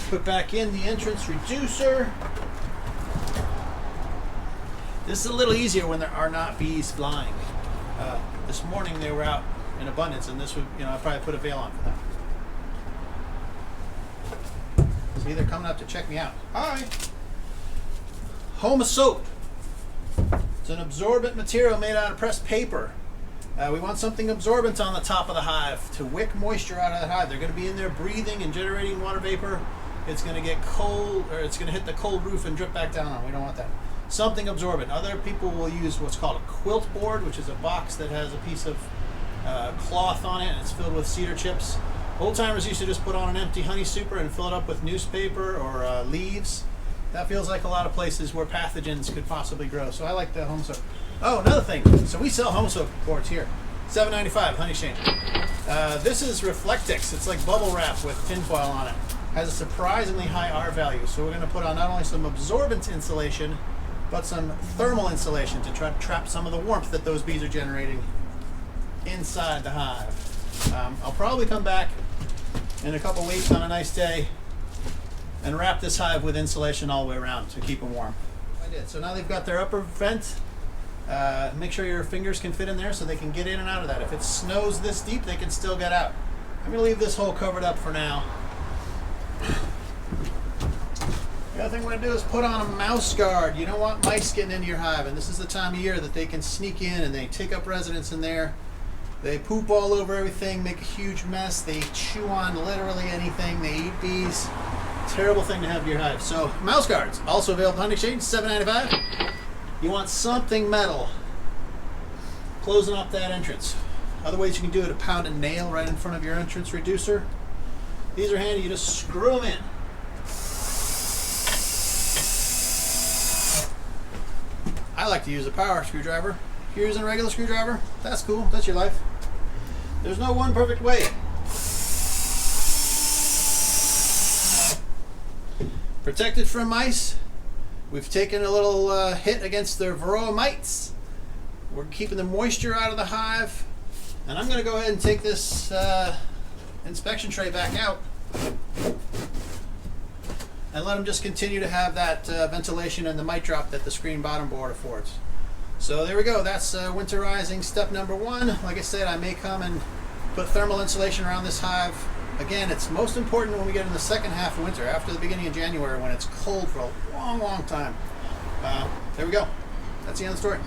Put back in the entrance reducer. This is a little easier when there are not bees flying. This morning they were out in abundance, and this would, I probably put a veil on for them. See, they're coming up to check me out. Hi. Home soap. It's an absorbent material made out of pressed paper. We want something absorbent on the top of the hive to wick moisture out of the hive. They're going to be in there breathing and generating water vapor. It's going to get cold, or it's going to hit the cold roof and drip back down on them. We don't want that. Something absorbent. Other people will use what's called a quilt board, which is a box that has a piece of cloth on it, and it's filled with cedar chips. Old timers used to just put on an empty honey super and fill it up with newspaper or leaves. That feels like a lot of places where pathogens could possibly grow. So I like the home soap. Oh, another thing. So we sell home soap boards here. $7.95, honey shane. This is Reflectix. It's like bubble wrap with tinfoil on it. Has a surprisingly high R value. So we're going to put on not only some absorbent insulation, but some thermal insulation to try to trap some of the warmth that those bees are generating inside the hive. I'll probably come back in a couple weeks on a nice day and wrap this hive with insulation all the way around to keep them warm. I did. So now they've got their upper vent. Make sure your fingers can fit in there so they can get in and out of that. If it snows this deep, they can still get out. I'm going to leave this hole covered up for now. The other thing we're going to do is put on a mouse guard. You don't want mice getting into your hive, and this is the time of year that they can sneak in and they take up residence in there. They poop all over everything, make a huge mess. They chew on literally anything. They eat bees. Terrible thing to have in your hive. So mouse guards, also available on exchange, $7.95. You want something metal closing up that entrance. Other ways you can do it: pound a nail right in front of your entrance reducer. These are handy. You just screw them in. I like to use a power screwdriver. If you're using a regular screwdriver, that's cool. That's your life. There's no one perfect way. Protected from mice. We've taken a little hit against the varroa mites. We're keeping the moisture out of the hive. And I'm going to go ahead and take this inspection tray back out and let them just continue to have that ventilation and the mite drop that the screen bottom board affords. So there we go. That's winterizing step number 1. Like I said, I may come and put thermal insulation around this hive. Again, it's most important when we get in the second half of winter, after the beginning of January, when it's cold for a long, long time. There we go. That's the end of the story.